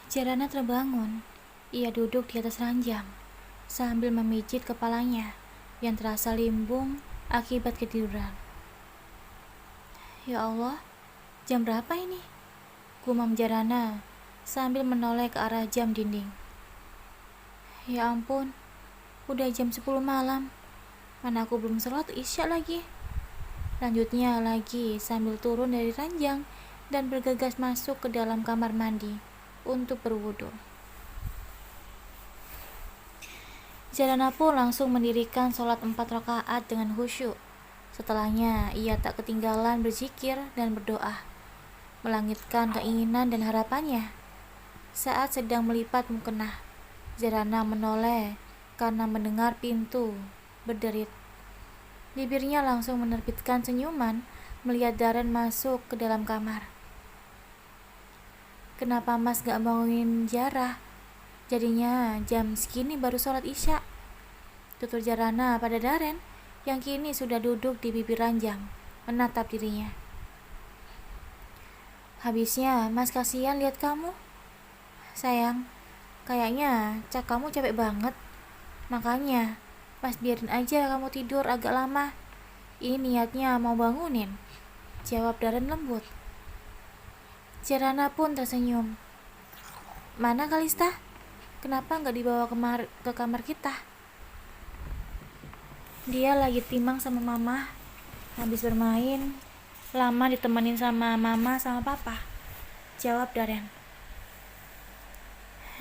Jarana terbangun. Ia duduk di atas ranjang sambil memijit kepalanya yang terasa limbung akibat ketiduran. Ya Allah, jam berapa ini? Gumam Jarana sambil menoleh ke arah jam dinding. Ya ampun, udah jam 10 malam. Mana aku belum sholat isya lagi. Lanjutnya lagi sambil turun dari ranjang dan bergegas masuk ke dalam kamar mandi untuk berwudu. Jarana pun langsung mendirikan sholat 4 rakaat dengan khusyuk. Setelahnya ia tak ketinggalan berzikir dan berdoa, melangitkan keinginan dan harapannya. Saat sedang melipat mukena, Jarana menoleh karena mendengar pintu berderit. Bibirnya langsung menerbitkan senyuman melihat Daren masuk ke dalam kamar. Kenapa Mas gak bangunin Jarah? Jadinya jam segini baru sholat isya. Tutur Jarana pada Daren yang kini sudah duduk di bibir ranjang menatap dirinya. Habisnya Mas kasihan lihat kamu. Sayang, kayaknya cak kamu capek banget. Makanya Mas biarin aja kamu tidur agak lama. Ini niatnya mau bangunin, jawab Daren lembut. Jarana pun tersenyum. Mana Kalista? Kenapa gak dibawa ke kamar kita? Dia lagi timang sama mama. Habis bermain, lama ditemenin sama mama sama papa, jawab Daren.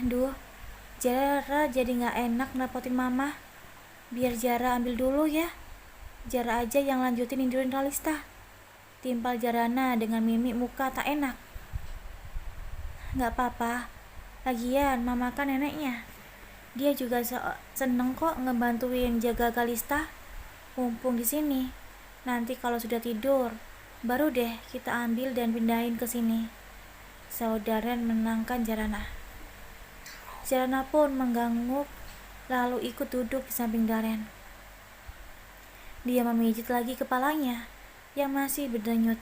Duh, Jara jadi gak enak ngerepotin mama. Biar Jara ambil dulu ya. Jara aja yang lanjutin nindurin Kalista, timpal Jarana dengan mimik muka tak enak. Gak apa-apa, lagian mama kan neneknya. Dia juga seneng kok ngebantuin jaga Kalista. Mumpung di sini, nanti kalau sudah tidur, baru deh kita ambil dan pindahin ke sini. Saudara menenangkan Jarana. Jarana pun mengangguk lalu ikut duduk di samping Daren. Dia memijit lagi kepalanya yang masih berdenyut.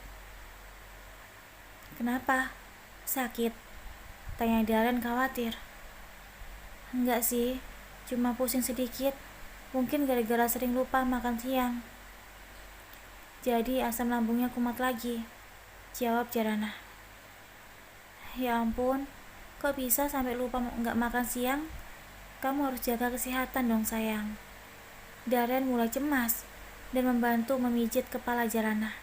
Kenapa? Sakit? Tanya Daren khawatir. Enggak sih, cuma pusing sedikit. Mungkin gara-gara sering lupa makan siang. Jadi asam lambungnya kumat lagi, jawab Jarana. Ya ampun, kok bisa sampai lupa nggak makan siang? Kamu harus jaga kesehatan dong sayang. Daren mulai cemas dan membantu memijit kepala Jarana.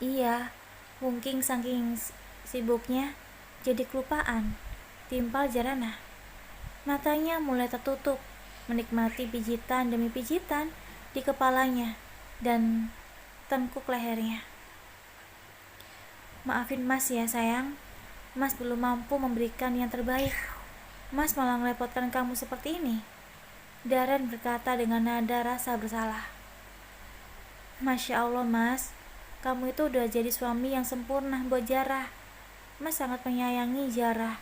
Iya, mungkin saking sibuknya jadi kelupaan, timpal Jarana. Matanya mulai tertutup, menikmati pijitan demi pijitan di kepalanya dan tengkuk lehernya. Maafin Mas ya sayang, Mas belum mampu memberikan yang terbaik. Mas malah merepotkan kamu seperti ini, Daren berkata dengan nada rasa bersalah. Masya Allah Mas, kamu itu udah jadi suami yang sempurna buat Jarah. Mas sangat menyayangi Jarah.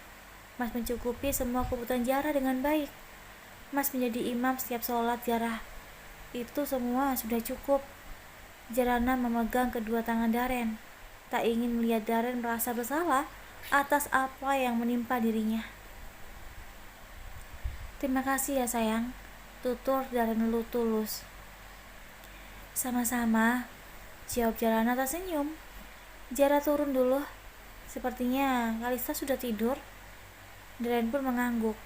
Mas mencukupi semua kebutuhan Jarah dengan baik. Mas menjadi imam setiap sholat Jarah. Itu semua sudah cukup. Jarana memegang kedua tangan Daren, tak ingin melihat Daren merasa bersalah atas apa yang menimpa dirinya. Terima kasih ya sayang, tutur Daren tulus. Sama-sama, jawab Jarana tersenyum. Jara turun dulu. Sepertinya Kalista sudah tidur. Daren pun mengangguk,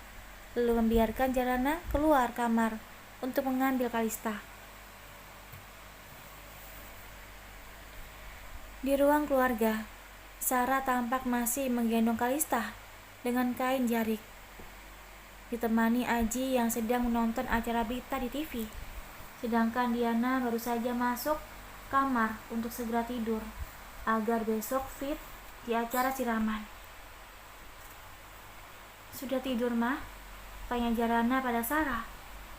lalu membiarkan Jarana keluar kamar untuk mengambil Kalista. Di ruang keluarga, Sarah tampak masih menggendong Kalista dengan kain jarik, ditemani Aji yang sedang menonton acara berita di TV. Sedangkan Diana baru saja masuk kamar untuk segera tidur agar besok fit di acara siraman. Sudah tidur mah? Tanya Jarana pada Sarah.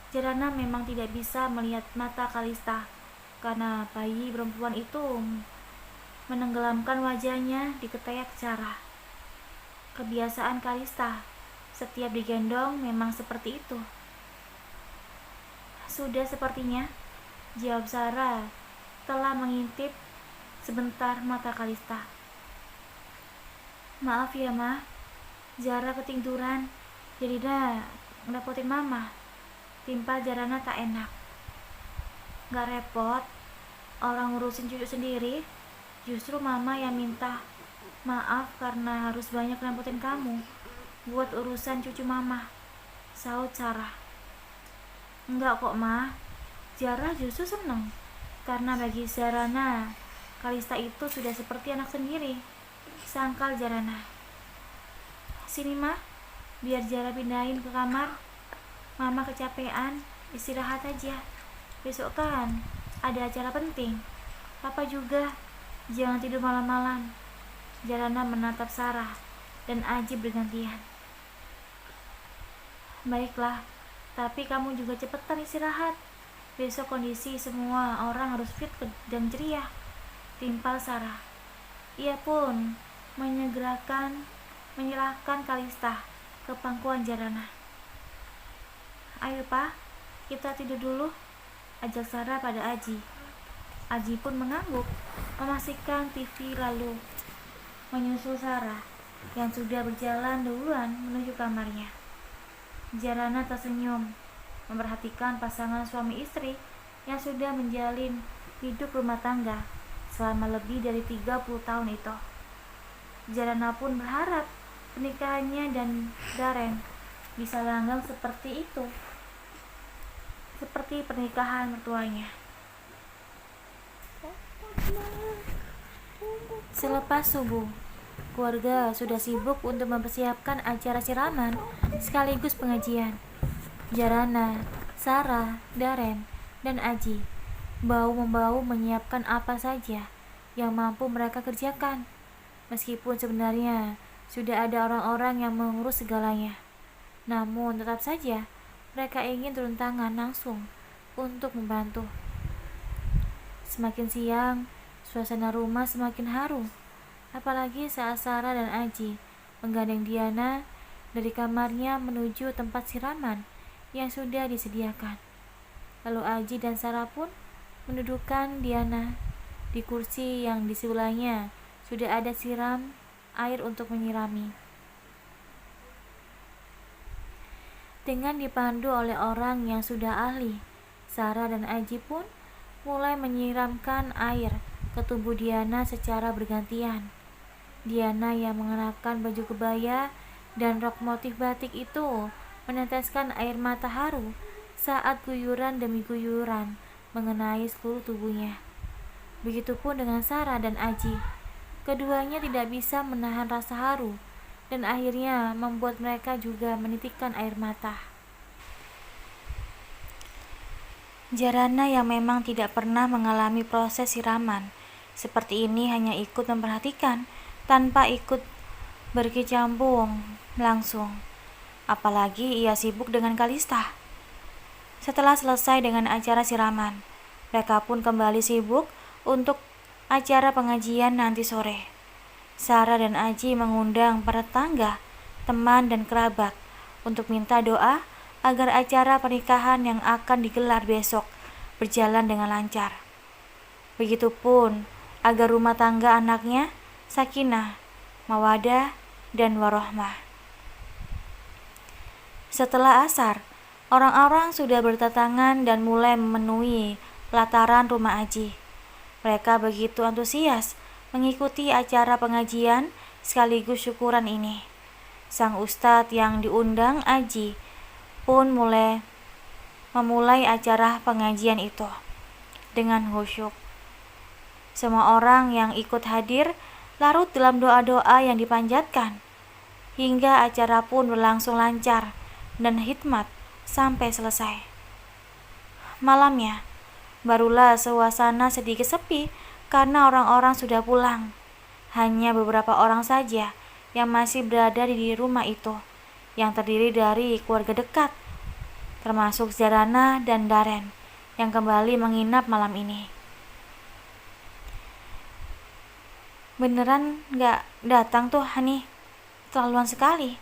Jarana memang tidak bisa melihat mata Kalista karena bayi perempuan itu menenggelamkan wajahnya di ketiak Sarah. Kebiasaan Kalista, setiap digendong memang seperti itu. Sudah sepertinya, jawab Sarah telah mengintip sebentar mata Kalista. Maaf ya, Ma. Zara ketiduran. Jadi dah ngerepotin Mama. Timpal Jarana tak enak. Gak repot. Orang ngurusin cucu sendiri. Justru Mama yang minta maaf karena harus banyak ngerepotin kamu buat urusan cucu Mama, saut Sarah. Enggak kok, Ma. Zara justru seneng karena bagi Zarana, Kalista itu sudah seperti anak sendiri. Sangkal Jarana. Sini, Ma, biar Zara pindahin ke kamar. Mama kecapean, istirahat aja. Besok kan ada acara penting. Papa juga, jangan tidur malam-malam. Jarana menatap Sarah dan Aji bergantian. Baiklah, tapi kamu juga cepetan istirahat. Besok kondisi semua orang harus fit dan ceria. Timpal Sarah. Ia pun menyerahkan Kalista ke pangkuan Jarana. Ayo, Pak, kita tidur dulu, ajak Sarah pada Aji. Aji pun mengangguk, memastikan TV lalu menyusul Sarah yang sudah berjalan duluan menuju kamarnya. Jarana tersenyum memperhatikan pasangan suami istri yang sudah menjalin hidup rumah tangga selama lebih dari 30 tahun itu. Jarana pun berharap pernikahannya dan Darren bisa langgeng seperti itu, seperti pernikahan mertuanya. Selepas subuh, keluarga sudah sibuk untuk mempersiapkan acara siraman sekaligus pengajian. Jarana, Sarah, Darren, dan Aji bau-membau menyiapkan apa saja yang mampu mereka kerjakan. Meskipun sebenarnya sudah ada orang-orang yang mengurus segalanya, namun tetap saja mereka ingin turun tangan langsung untuk membantu. Semakin siang, suasana rumah semakin haru, apalagi saat Sarah dan Aji menggandeng Diana dari kamarnya menuju tempat siraman yang sudah disediakan. Lalu Aji dan Sarah pun mendudukkan Diana di kursi yang di sebelahnya sudah ada siram air untuk menyirami. Dengan dipandu oleh orang yang sudah ahli, Sarah dan Aji pun mulai menyiramkan air ke tubuh Diana secara bergantian. Diana yang mengenakan baju kebaya dan rok motif batik itu meneteskan air mata haru saat guyuran demi guyuran mengenai seluruh tubuhnya. Begitupun dengan Sarah dan Aji. Keduanya tidak bisa menahan rasa haru dan akhirnya membuat mereka juga menitikkan air mata. Jarana yang memang tidak pernah mengalami proses siraman seperti ini hanya ikut memperhatikan tanpa ikut berkecimpung langsung. Apalagi ia sibuk dengan Kalista. Setelah selesai dengan acara siraman, mereka pun kembali sibuk untuk acara pengajian nanti sore. Sarah dan Aji mengundang para tetangga, teman dan kerabat untuk minta doa agar acara pernikahan yang akan digelar besok berjalan dengan lancar. Begitupun agar rumah tangga anaknya sakinah, mawadah, dan warohmah. Setelah asar, orang-orang sudah berdatangan dan mulai memenuhi pelataran rumah Aji. Mereka begitu antusias mengikuti acara pengajian sekaligus syukuran ini. Sang ustadz yang diundang Aji pun memulai acara pengajian itu dengan khusyuk. Semua orang yang ikut hadir larut dalam doa-doa yang dipanjatkan, hingga acara pun berlangsung lancar dan hikmat sampai selesai. Malamnya, barulah suasana sedikit sepi karena orang-orang sudah pulang. Hanya beberapa orang saja yang masih berada di rumah itu, yang terdiri dari keluarga dekat, termasuk Jarana dan Darren yang kembali menginap malam ini. Beneran gak datang tuh Hani? Terlaluan sekali.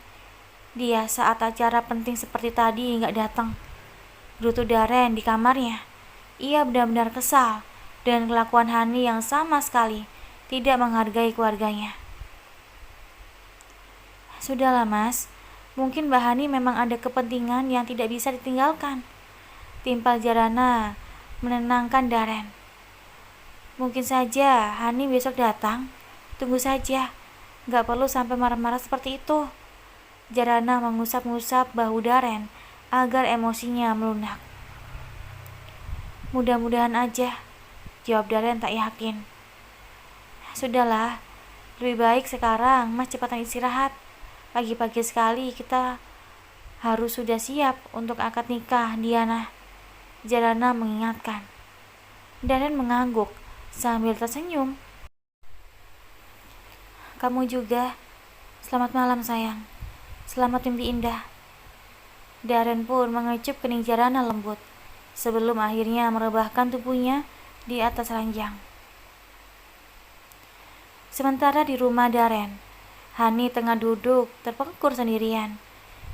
Dia saat acara penting seperti tadi gak datang. Gerutu Darren di kamarnya. Ia benar-benar kesal dengan kelakuan Hani yang sama sekali tidak menghargai keluarganya. Sudahlah Mas, mungkin Mbak Hani memang ada kepentingan yang tidak bisa ditinggalkan. Timpal Jarana menenangkan Daren. Mungkin saja Hani besok datang. Tunggu saja, gak perlu sampai marah-marah seperti itu. Jarana mengusap-ngusap bahu Daren agar emosinya melunak. Mudah-mudahan aja, jawab Daren tak yakin. Sudahlah, lebih baik sekarang Mas cepatan istirahat. Pagi-pagi sekali kita harus sudah siap untuk akad nikah, Diana. Jarana mengingatkan. Daren mengangguk sambil tersenyum. Kamu juga. Selamat malam sayang. Selamat mimpi indah. Daren pun mengecup kening Jarana lembut sebelum akhirnya merebahkan tubuhnya di atas ranjang. Sementara di rumah Daren, Hani tengah duduk terpengkur sendirian.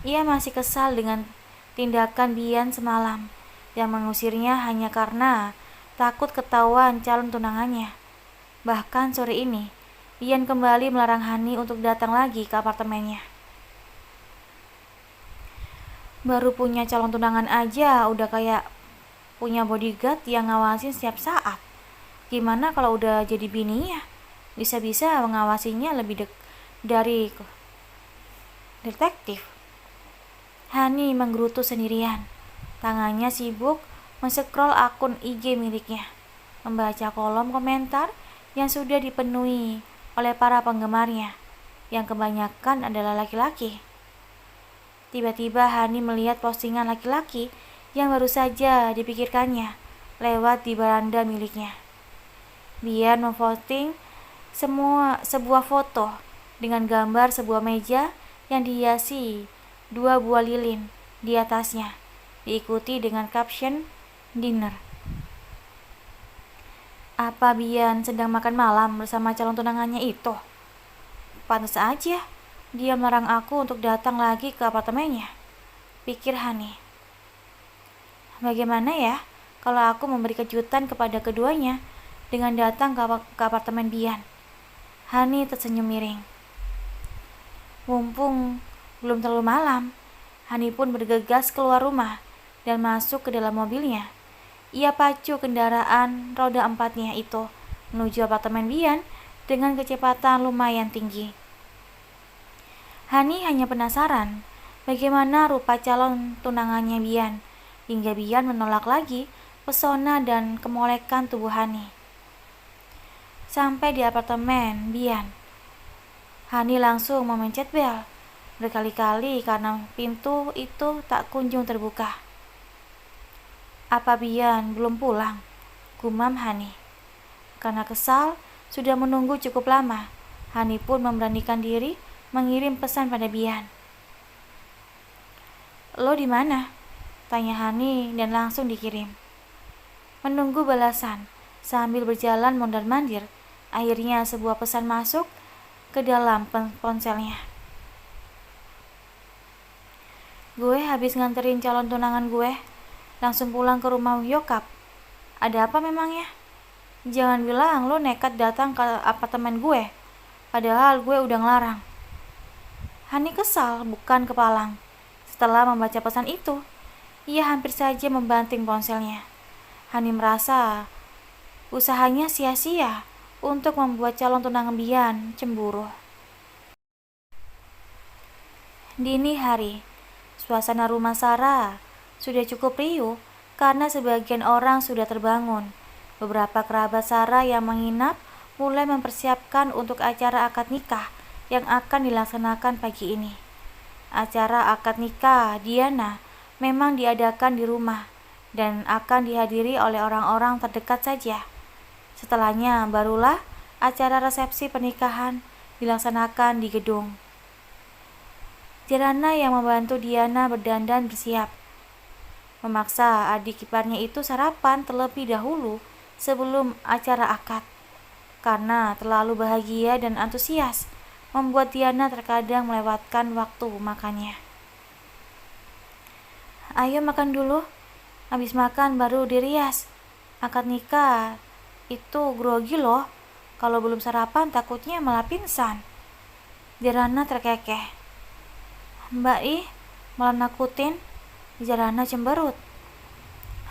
Ia masih kesal dengan tindakan Bian semalam yang mengusirnya hanya karena takut ketahuan calon tunangannya. Bahkan sore ini, Bian kembali melarang Hani untuk datang lagi ke apartemennya. Baru punya calon tunangan aja udah kayak punya bodyguard yang ngawasin setiap saat. Gimana kalau udah jadi bininya? Bisa-bisa mengawasinya lebih dari detektif. Hani menggerutu sendirian. Tangannya sibuk men-scroll akun IG miliknya, membaca kolom komentar yang sudah dipenuhi oleh para penggemarnya, yang kebanyakan adalah laki-laki. Tiba-tiba Hani melihat postingan laki-laki yang baru saja dipikirkannya lewat di beranda miliknya. Biar memposting sebuah foto dengan gambar sebuah meja yang dihiasi 2 buah lilin di atasnya, diikuti dengan caption dinner. Apa Bian sedang makan malam bersama calon tunangannya itu? Pantas aja dia melarang aku untuk datang lagi ke apartemennya, pikir Hani. Bagaimana ya kalau aku memberi kejutan kepada keduanya dengan datang ke apartemen Bian? Hani tersenyum miring. Mumpung belum terlalu malam, Hani pun bergegas keluar rumah dan masuk ke dalam mobilnya. Ia pacu kendaraan roda 4-nya itu menuju apartemen Bian dengan kecepatan lumayan tinggi. Hani hanya penasaran bagaimana rupa calon tunangannya Bian, hingga Bian menolak lagi pesona dan kemolekan tubuh Hani. Sampai di apartemen Bian, Hani langsung memencet bel berkali-kali karena pintu itu tak kunjung terbuka. Apa Bian belum pulang? Gumam Hani. Karena kesal sudah menunggu cukup lama, Hani pun memberanikan diri mengirim pesan pada Bian. Lo di mana? Tanya Hani dan langsung dikirim. Menunggu balasan sambil berjalan mondar-mandir, akhirnya sebuah pesan masuk ke dalam ponselnya. Gue habis nganterin calon tunangan gue, langsung pulang ke rumah nyokap. Ada apa memangnya? Jangan bilang lo nekat datang ke apartemen gue, padahal gue udah ngelarang. Hani kesal bukan kepalang. Setelah membaca pesan itu, ia hampir saja membanting ponselnya. Hani merasa usahanya sia-sia untuk membuat calon tunangan Bian cemburu. Dini hari, suasana rumah Sarah sudah cukup riuh karena sebagian orang sudah terbangun. Beberapa kerabat Sarah yang menginap mulai mempersiapkan untuk acara akad nikah yang akan dilaksanakan pagi ini. Acara akad nikah Diana memang diadakan di rumah dan akan dihadiri oleh orang-orang terdekat saja. Setelahnya barulah acara resepsi pernikahan dilaksanakan di gedung. Jarana yang membantu Diana berdandan bersiap, memaksa adik iparnya itu sarapan terlebih dahulu sebelum acara akad. Karena terlalu bahagia dan antusias, membuat Diana terkadang melewatkan waktu makannya. Ayo makan dulu, habis makan baru dirias. Akad nikah itu grogi loh, kalau belum sarapan takutnya malah pingsan. Jarana terkekeh. Mbak ih, malah nakutin. Jarana cemberut.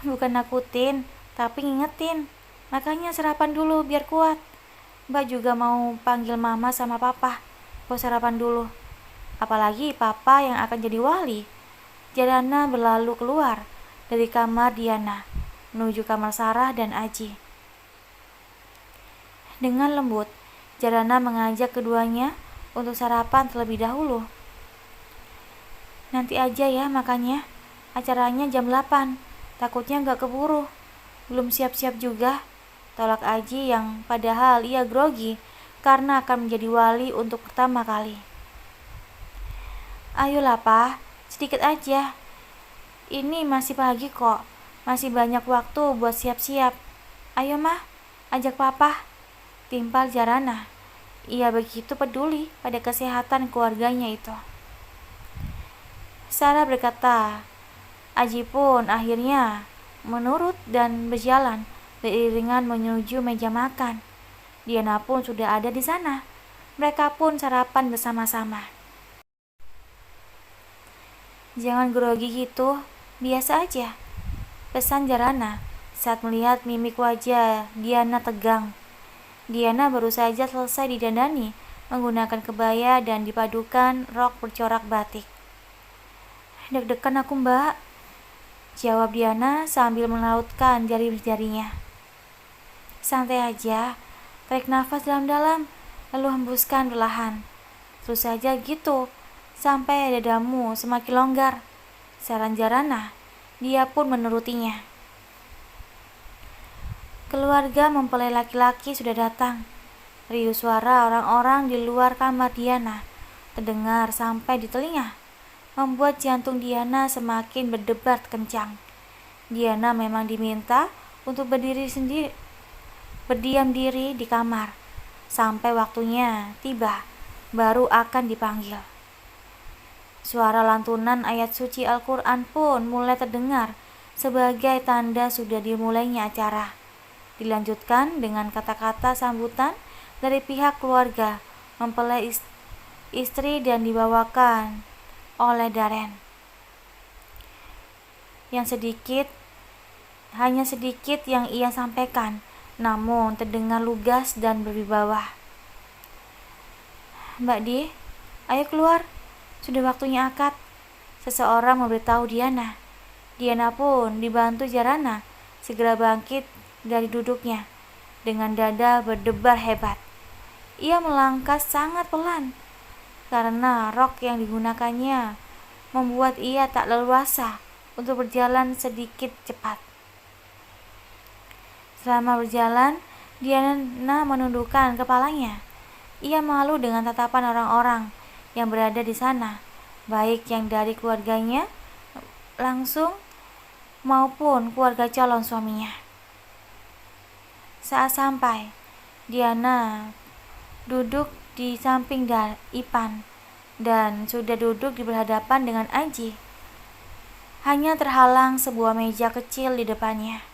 Bukan nakutin, tapi ngingetin. Makanya sarapan dulu biar kuat. Mbak juga mau panggil mama sama papa buat sarapan dulu. Apalagi papa yang akan jadi wali. Jarana berlalu keluar dari kamar Diana menuju kamar Sarah dan Aji. Dengan lembut, Jarana mengajak keduanya untuk sarapan terlebih dahulu. Nanti aja ya makannya, acaranya jam 8, takutnya gak keburu. Belum siap-siap juga, tolak Aji yang padahal ia grogi karena akan menjadi wali untuk pertama kali. Ayolah Pa, sedikit aja. Ini masih pagi kok, masih banyak waktu buat siap-siap. Ayo Mah, ajak Papa. Timpal Jarana. Ia begitu peduli pada kesehatan keluarganya itu. Sarah berkata, Aji pun akhirnya menurut dan berjalan beriringan menuju meja makan. Diana pun sudah ada di sana. Mereka pun sarapan bersama-sama. Jangan grogi gitu, biasa aja, pesan Jarana saat melihat mimik wajah Diana tegang. Diana baru saja selesai didandani menggunakan kebaya dan dipadukan rok bercorak batik. Deg-degan aku Mbak, jawab Diana sambil melautkan jari-jarinya. Santai aja, tarik nafas dalam-dalam, lalu hembuskan perlahan. Terus saja gitu, sampai dadamu semakin longgar, saran Jarana. Dia pun menurutinya. Keluarga mempelai laki-laki sudah datang. Riuh suara orang-orang di luar kamar Diana terdengar sampai di telinga, membuat jantung Diana semakin berdebar kencang. Diana memang diminta untuk berdiam diri di kamar sampai waktunya tiba, baru akan dipanggil. Suara lantunan ayat suci Al-Quran pun mulai terdengar sebagai tanda sudah dimulainya acara. Dilanjutkan dengan kata-kata sambutan dari pihak keluarga mempelai istri dan dibawakan oleh Darren. Hanya sedikit yang ia sampaikan, namun terdengar lugas dan berwibawa. Mbak Di, ayo keluar, sudah waktunya akad. Seseorang memberitahu Diana. Diana pun dibantu Jarana segera bangkit dari duduknya dengan dada berdebar hebat. Ia melangkah sangat pelan karena rok yang digunakannya membuat ia tak leluasa untuk berjalan sedikit cepat. Selama berjalan, Diana menundukkan kepalanya. Ia malu dengan tatapan orang-orang yang berada di sana, baik yang dari keluarganya langsung maupun keluarga calon suaminya. Saat sampai, Diana duduk di samping Ipan dan sudah duduk di berhadapan dengan Aji. Hanya terhalang sebuah meja kecil di depannya.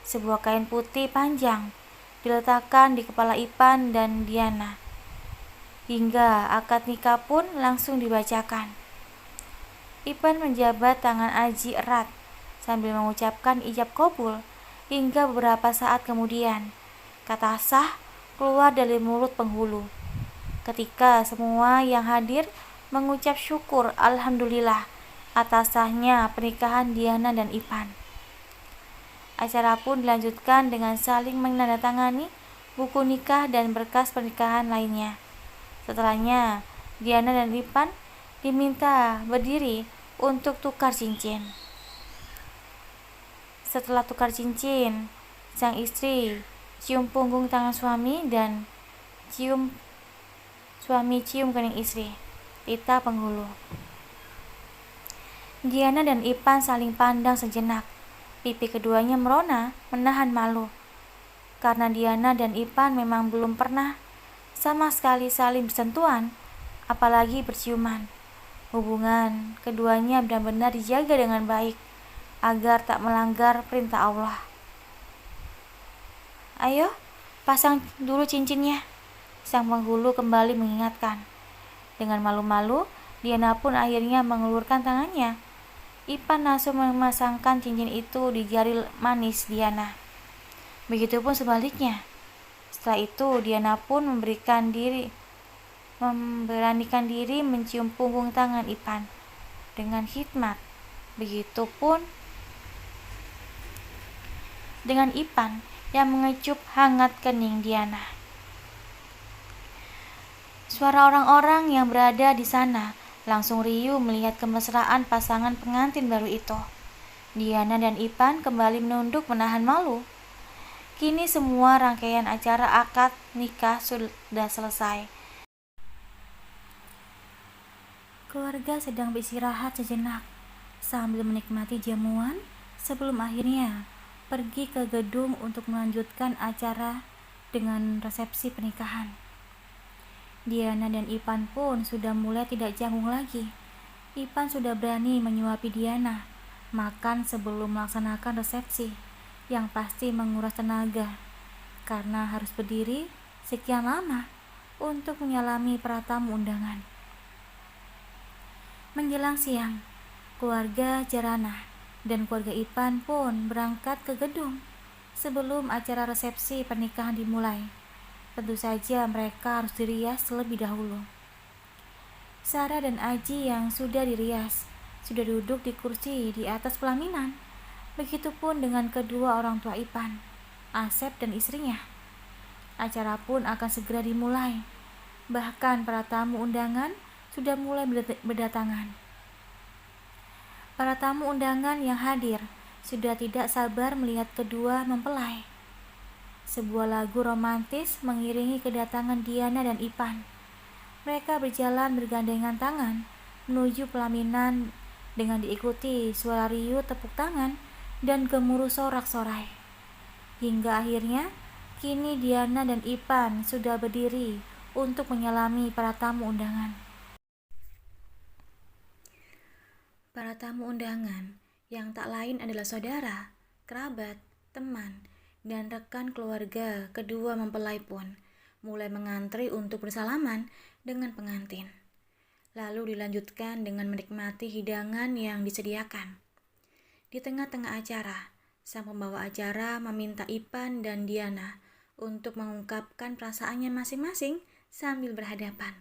Sebuah kain putih panjang diletakkan di kepala Ipan dan Diana. Hingga akad nikah pun langsung dibacakan. Ipan menjabat tangan Aji erat sambil mengucapkan ijab kabul. Hingga beberapa saat kemudian, kata sah keluar dari mulut penghulu. Ketika semua yang hadir mengucap syukur alhamdulillah atas sahnya pernikahan Diana dan Ipan. Acara pun dilanjutkan dengan saling menandatangani buku nikah dan berkas pernikahan lainnya. Setelahnya, Diana dan Ipan diminta berdiri untuk tukar cincin. Setelah tukar cincin, sang istri cium punggung tangan suami dan suami cium kening istri. Tita penghulu. Diana dan Ipan saling pandang sejenak. Pipi keduanya merona, menahan malu. Karena Diana dan Ipan memang belum pernah sama sekali saling bersentuhan, apalagi berciuman. Hubungan keduanya benar-benar dijaga dengan baik agar tak melanggar perintah Allah. Ayo, pasang dulu cincinnya, sang penghulu kembali mengingatkan. Dengan malu-malu, Diana pun akhirnya mengulurkan tangannya. Ipan langsung memasangkan cincin itu di jari manis Diana. Begitupun sebaliknya. Setelah itu Diana pun memberanikan diri mencium punggung tangan Ipan dengan hikmat. Begitupun dengan Ipan yang mengecup hangat kening Diana. Suara orang-orang yang berada di sana langsung riuh melihat kemesraan pasangan pengantin baru itu. Diana dan Ipan kembali menunduk menahan malu. Kini semua rangkaian acara akad nikah sudah selesai. Keluarga sedang beristirahat sejenak sambil menikmati jamuan sebelum akhirnya pergi ke gedung untuk melanjutkan acara dengan resepsi pernikahan. Diana dan Ipan pun sudah mulai tidak canggung lagi. Ipan sudah berani menyuapi Diana makan sebelum melaksanakan resepsi, yang pasti menguras tenaga karena harus berdiri sekian lama untuk menyalami para tamu undangan. Menjelang siang, keluarga Jarana dan keluarga Ipan pun berangkat ke gedung sebelum acara resepsi pernikahan dimulai. Tentu saja mereka harus dirias terlebih dahulu. Sarah dan Aji yang sudah dirias sudah duduk di kursi di atas pelaminan. Begitupun dengan kedua orang tua Ipan, Asep dan istrinya. Acara pun akan segera dimulai. Bahkan para tamu undangan sudah mulai berdatangan. Para tamu undangan yang hadir sudah tidak sabar melihat kedua mempelai. Sebuah lagu romantis mengiringi kedatangan Diana dan Ipan. Mereka berjalan bergandengan tangan menuju pelaminan dengan diikuti suara riuh tepuk tangan dan gemuruh sorak-sorai. Hingga akhirnya, kini Diana dan Ipan sudah berdiri untuk menyalami para tamu undangan. Para tamu undangan yang tak lain adalah saudara, kerabat, teman, dan rekan keluarga kedua mempelai pun mulai mengantri untuk bersalaman dengan pengantin. Lalu dilanjutkan dengan menikmati hidangan yang disediakan. Di tengah-tengah acara, sang pembawa acara meminta Ipan dan Diana untuk mengungkapkan perasaannya masing-masing sambil berhadapan.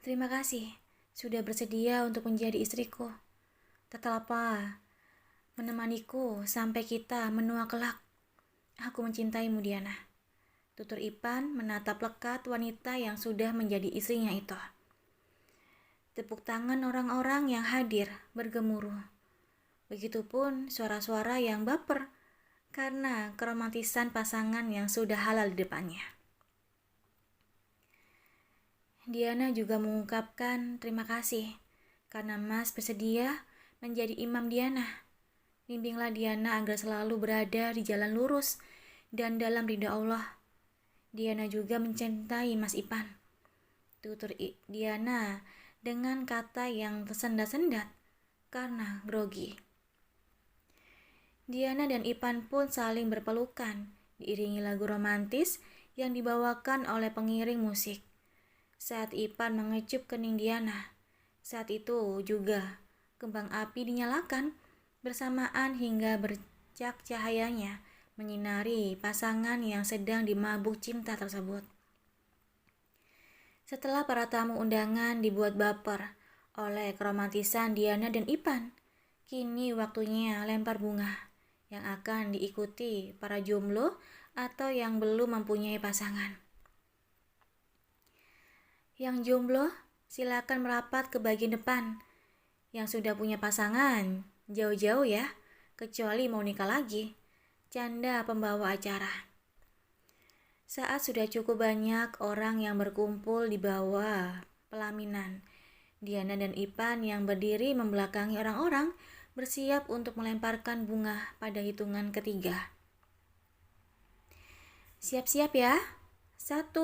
Terima kasih sudah bersedia untuk menjadi istriku. Tetaplah menemaniku sampai kita menua kelak. Aku mencintaimu, Diana. Tutur Ipan menatap lekat wanita yang sudah menjadi istrinya itu. Tepuk tangan orang-orang yang hadir bergemuruh. Begitupun suara-suara yang baper karena keromantisan pasangan yang sudah halal di depannya. Diana juga mengungkapkan terima kasih karena Mas bersedia menjadi imam Diana. Bimbinglah Diana agar selalu berada di jalan lurus dan dalam ridha Allah. Diana juga mencintai Mas Ipan. Tutur Diana dengan kata yang tersendat-sendat karena grogi. Diana dan Ipan pun saling berpelukan, diiringi lagu romantis yang dibawakan oleh pengiring musik. Saat Ipan mengecup kening Diana, saat itu juga kembang api dinyalakan bersamaan hingga bercak cahayanya menyinari pasangan yang sedang dimabuk cinta tersebut. Setelah para tamu undangan dibuat baper oleh keromantisan Diana dan Ipan, kini waktunya lempar bunga yang akan diikuti para jomblo atau yang belum mempunyai pasangan. Yang jomblo, silakan merapat ke bagian depan. Yang sudah punya pasangan, jauh-jauh ya, kecuali mau nikah lagi. Canda pembawa acara. Saat sudah cukup banyak orang yang berkumpul di bawah pelaminan, Diana dan Ipan yang berdiri membelakangi orang-orang bersiap untuk melemparkan bunga pada hitungan ketiga. Siap-siap ya. 1,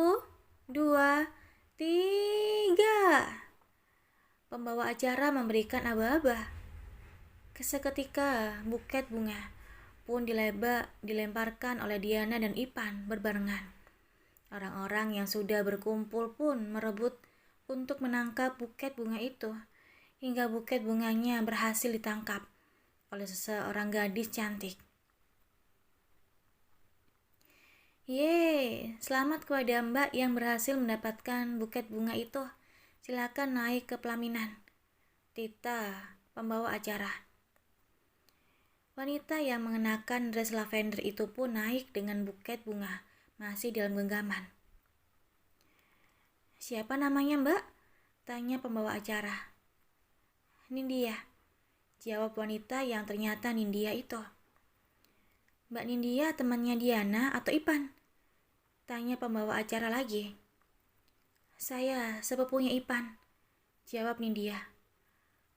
2, 3. Pembawa acara memberikan aba-aba. Seketika buket bunga pun dilemparkan oleh Diana dan Ipan berbarengan. Orang-orang yang sudah berkumpul pun merebut untuk menangkap buket bunga itu, hingga buket bunganya berhasil ditangkap oleh seseorang gadis cantik. Yeay, selamat kepada Mbak yang berhasil mendapatkan buket bunga itu. Silakan naik ke pelaminan. Tita, pembawa acara. Wanita yang mengenakan dress lavender itu pun naik dengan buket bunga, masih dalam genggaman. Siapa namanya, Mbak? Tanya pembawa acara. Nindya, jawab wanita yang ternyata Nindya itu. Mbak Nindya temannya Diana atau Ipan? Tanya pembawa acara lagi. Saya sepupunya Ipan, jawab Nindya.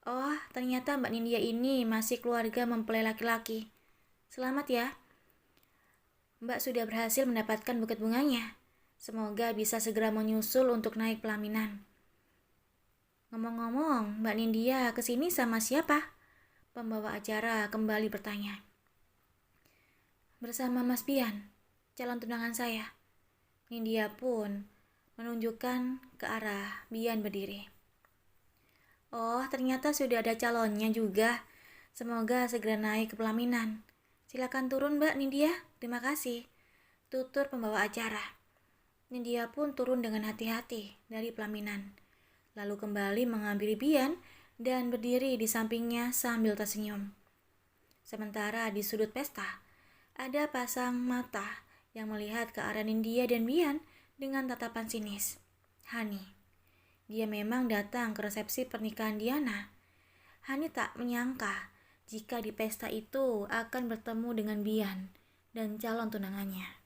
Oh, ternyata Mbak Nindya ini masih keluarga mempelai laki-laki. Selamat ya. Mbak sudah berhasil mendapatkan buket bunganya. Semoga bisa segera menyusul untuk naik pelaminan. Ngomong-ngomong, Mbak Nindya kesini sama siapa? Pembawa acara kembali bertanya. Bersama Mas Bian, calon tunangan saya. Nindya pun menunjukkan ke arah Bian berdiri. Oh, ternyata sudah ada calonnya juga. Semoga segera naik ke pelaminan. Silakan turun, Mbak Nindya. Terima kasih. Tutur pembawa acara. Nindya pun turun dengan hati-hati dari pelaminan. Lalu kembali mengambil Bian dan berdiri di sampingnya sambil tersenyum. Sementara di sudut pesta, ada pasang mata yang melihat ke arah Nindya dan Bian dengan tatapan sinis. Hani. Dia memang datang ke resepsi pernikahan Diana. Hani tak menyangka jika di pesta itu akan bertemu dengan Bian dan calon tunangannya.